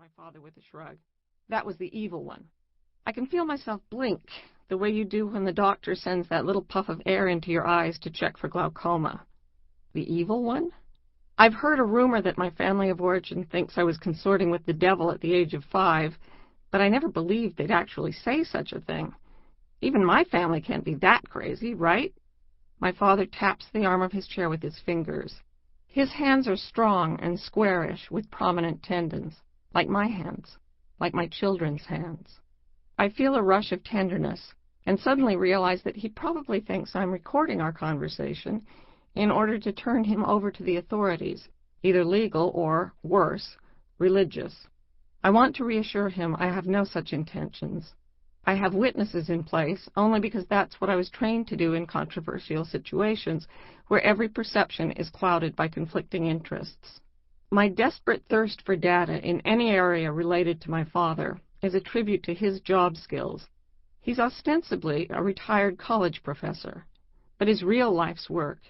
my father with a shrug. That was the evil one. I can feel myself blink, the way you do when the doctor sends that little puff of air into your eyes to check for glaucoma. The evil one? I've heard a rumor that my family of origin thinks I was consorting with the devil at the age of 5, but I never believed they'd actually say such a thing. Even my family can't be that crazy, right? My father taps the arm of his chair with his fingers. His hands are strong and squarish with prominent tendons, like my hands, like my children's hands. I feel a rush of tenderness and suddenly realize that he probably thinks I'm recording our conversation in order to turn him over to the authorities, either legal or, worse, religious. I want to reassure him I have no such intentions. I have witnesses in place only because that's what I was trained to do in controversial situations where every perception is clouded by conflicting interests. My desperate thirst for data in any area related to my father is a tribute to his job skills. He's ostensibly a retired college professor, but his real life's work,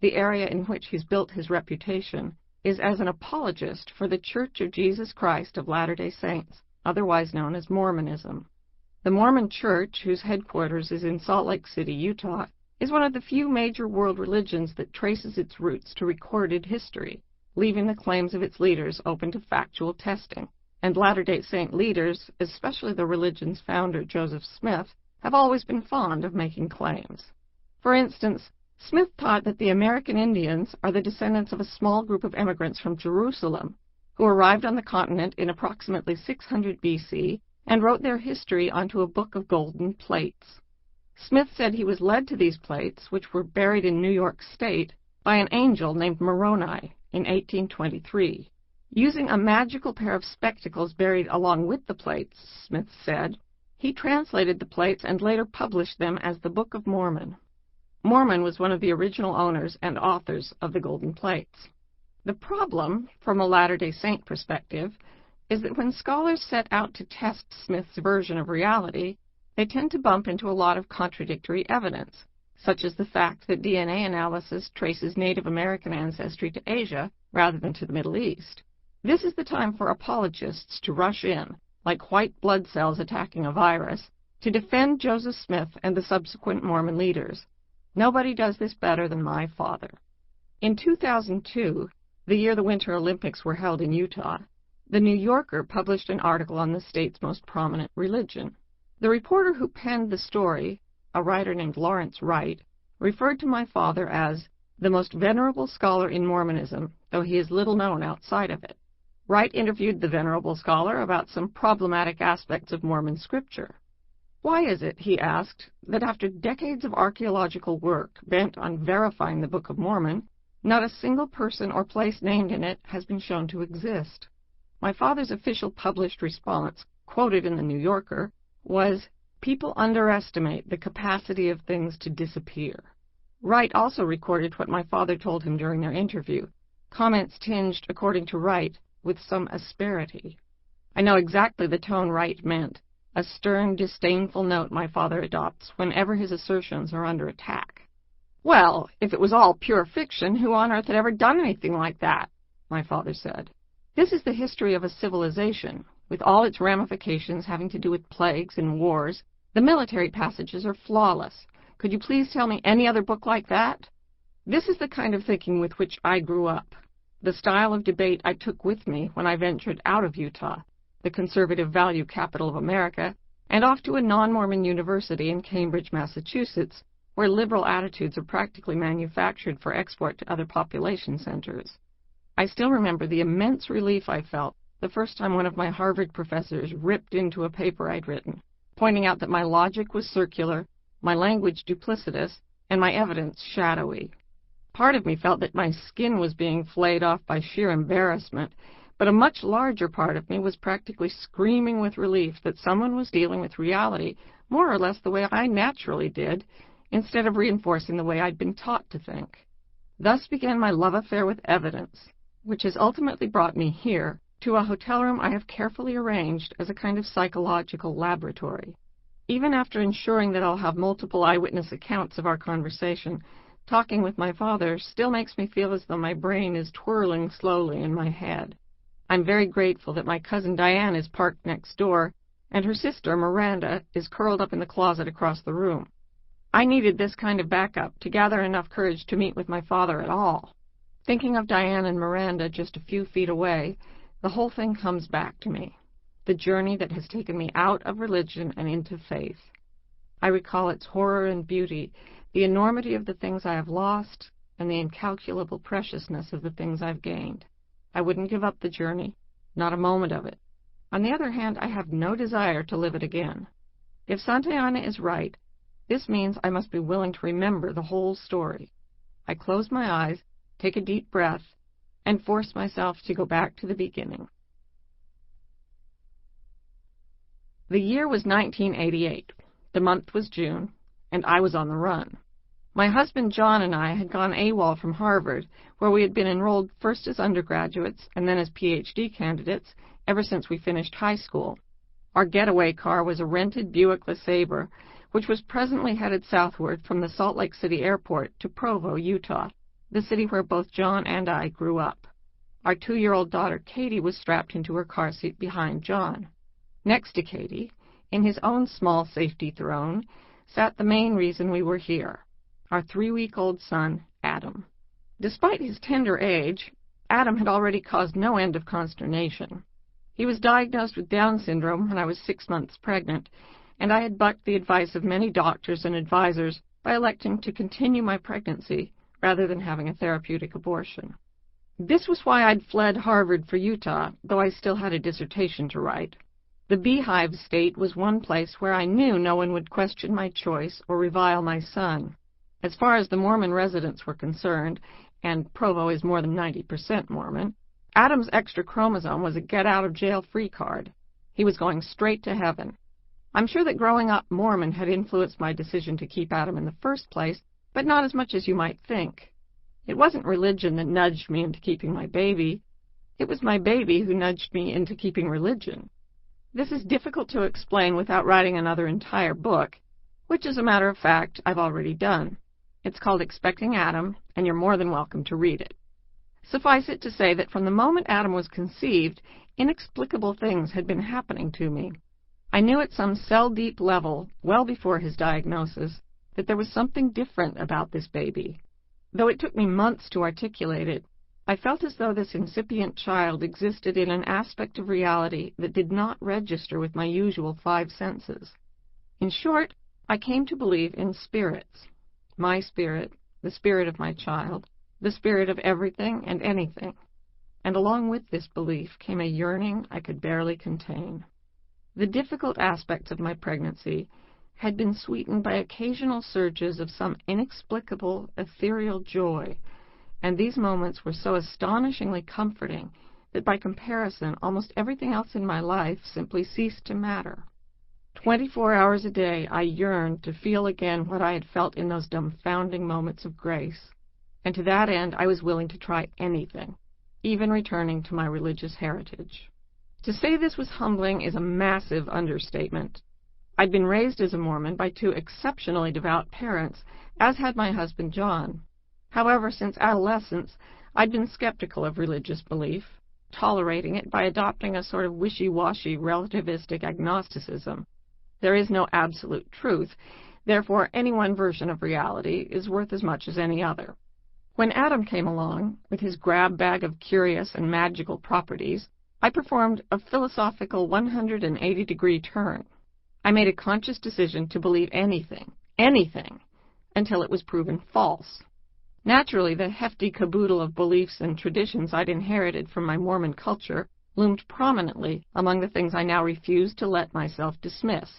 the area in which he's built his reputation, is as an apologist for the Church of Jesus Christ of Latter-day Saints, otherwise known as Mormonism. The Mormon Church, whose headquarters is in Salt Lake City, Utah, is one of the few major world religions that traces its roots to recorded history, leaving the claims of its leaders open to factual testing. And Latter-day Saint leaders, especially the religion's founder, Joseph Smith, have always been fond of making claims. For instance, Smith taught that the American Indians are the descendants of a small group of immigrants from Jerusalem who arrived on the continent in approximately 600 BC and wrote their history onto a book of golden plates. Smith said he was led to these plates, which were buried in New York State, by an angel named Moroni in 1823. Using a magical pair of spectacles buried along with the plates, Smith said, he translated the plates and later published them as the Book of Mormon. Mormon was one of the original owners and authors of the golden plates. The problem, from a Latter-day Saint perspective, is that when scholars set out to test Smith's version of reality, they tend to bump into a lot of contradictory evidence, such as the fact that DNA analysis traces Native American ancestry to Asia rather than to the Middle East. This is the time for apologists to rush in, like white blood cells attacking a virus, to defend Joseph Smith and the subsequent Mormon leaders. Nobody does this better than my father. In 2002, the year the Winter Olympics were held in Utah, the New Yorker published an article on the state's most prominent religion. The reporter who penned the story, a writer named Lawrence Wright, referred to my father as the most venerable scholar in Mormonism, though he is little known outside of it. Wright interviewed the venerable scholar about some problematic aspects of Mormon scripture. Why is it, he asked, that after decades of archaeological work bent on verifying the Book of Mormon, not a single person or place named in it has been shown to exist? My father's official published response, quoted in the New Yorker, was, "People underestimate the capacity of things to disappear." Wright also recorded what my father told him during their interview, comments tinged, according to Wright, with some asperity. I know exactly the tone Wright meant, a stern, disdainful note my father adopts whenever his assertions are under attack. "Well, if it was all pure fiction, who on earth had ever done anything like that?" my father said. "This is the history of a civilization, with all its ramifications having to do with plagues and wars. The military passages are flawless. Could you please tell me any other book like that?" This is the kind of thinking with which I grew up, the style of debate I took with me when I ventured out of Utah, the conservative value capital of America, and off to a non-Mormon university in Cambridge, Massachusetts, where liberal attitudes are practically manufactured for export to other population centers. I still remember the immense relief I felt the first time one of my Harvard professors ripped into a paper I'd written, pointing out that my logic was circular, my language duplicitous, and my evidence shadowy. Part of me felt that my skin was being flayed off by sheer embarrassment, but a much larger part of me was practically screaming with relief that someone was dealing with reality more or less the way I naturally did, instead of reinforcing the way I'd been taught to think. Thus began my love affair with evidence, which has ultimately brought me here, to a hotel room I have carefully arranged as a kind of psychological laboratory. Even after ensuring that I'll have multiple eyewitness accounts of our conversation, talking with my father still makes me feel as though my brain is twirling slowly in my head. I'm very grateful that my cousin Diane is parked next door, and her sister, Miranda, is curled up in the closet across the room. I needed this kind of backup to gather enough courage to meet with my father at all. Thinking of Diane and Miranda just a few feet away, the whole thing comes back to me. The journey that has taken me out of religion and into faith. I recall its horror and beauty, the enormity of the things I have lost, and the incalculable preciousness of the things I've gained. I wouldn't give up the journey, not a moment of it. On the other hand, I have no desire to live it again. If Santayana is right, this means I must be willing to remember the whole story. I close my eyes, take a deep breath, and force myself to go back to the beginning. The year was 1988. The month was June, and I was on the run. My husband John and I had gone AWOL from Harvard, where we had been enrolled first as undergraduates and then as PhD candidates ever since we finished high school. Our getaway car was a rented Buick LeSabre, which was presently headed southward from the Salt Lake City airport to Provo, Utah, the city where both John and I grew up. Our 2-year-old daughter Katie was strapped into her car seat behind John. Next to Katie, in his own small safety throne, sat the main reason we were here, our 3-week-old son, Adam. Despite his tender age, Adam had already caused no end of consternation. He was diagnosed with Down syndrome when I was 6 months pregnant, and I had bucked the advice of many doctors and advisors by electing to continue my pregnancy rather than having a therapeutic abortion. This was why I'd fled Harvard for Utah, though I still had a dissertation to write. The Beehive State was one place where I knew no one would question my choice or revile my son. As far as the Mormon residents were concerned, and Provo is more than 90% Mormon, Adam's extra chromosome was a get-out-of-jail-free card. He was going straight to heaven. I'm sure that growing up Mormon had influenced my decision to keep Adam in the first place, but not as much as you might think. It wasn't religion that nudged me into keeping my baby. It was my baby who nudged me into keeping religion. This is difficult to explain without writing another entire book, which, as a matter of fact, I've already done. It's called Expecting Adam, and you're more than welcome to read it. Suffice it to say that from the moment Adam was conceived, inexplicable things had been happening to me. I knew at some cell-deep level, well before his diagnosis, that there was something different about this baby. Though it took me months to articulate it, I felt as though this incipient child existed in an aspect of reality that did not register with my usual 5 senses. In short, I came to believe in spirits. My spirit, the spirit of my child, the spirit of everything and anything. And along with this belief came a yearning I could barely contain. The difficult aspects of my pregnancy had been sweetened by occasional surges of some inexplicable, ethereal joy, and these moments were so astonishingly comforting that by comparison almost everything else in my life simply ceased to matter. 24 hours a day I yearned to feel again what I had felt in those dumbfounding moments of grace, and to that end I was willing to try anything, even returning to my religious heritage. To say this was humbling is a massive understatement. I'd been raised as a Mormon by 2 exceptionally devout parents, as had my husband John. However, since adolescence, I'd been skeptical of religious belief, tolerating it by adopting a sort of wishy-washy relativistic agnosticism. There is no absolute truth, therefore any one version of reality is worth as much as any other. When Adam came along, with his grab bag of curious and magical properties, I performed a philosophical 180-degree turn. I made a conscious decision to believe anything, until it was proven false. Naturally, the hefty caboodle of beliefs and traditions I'd inherited from my Mormon culture loomed prominently among the things I now refused to let myself dismiss.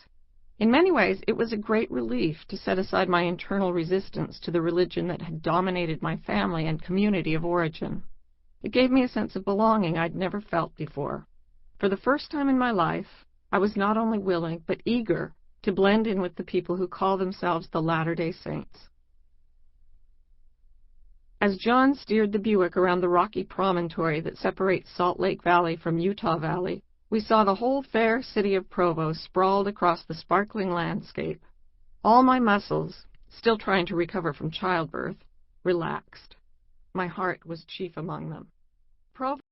In many ways, it was a great relief to set aside my internal resistance to the religion that had dominated my family and community of origin. It gave me a sense of belonging I'd never felt before. For the first time in my life, I was not only willing, but eager to blend in with the people who call themselves the Latter-day Saints. As John steered the Buick around the rocky promontory that separates Salt Lake Valley from Utah Valley, we saw the whole fair city of Provo sprawled across the sparkling landscape. All my muscles, still trying to recover from childbirth, relaxed. My heart was chief among them. Provo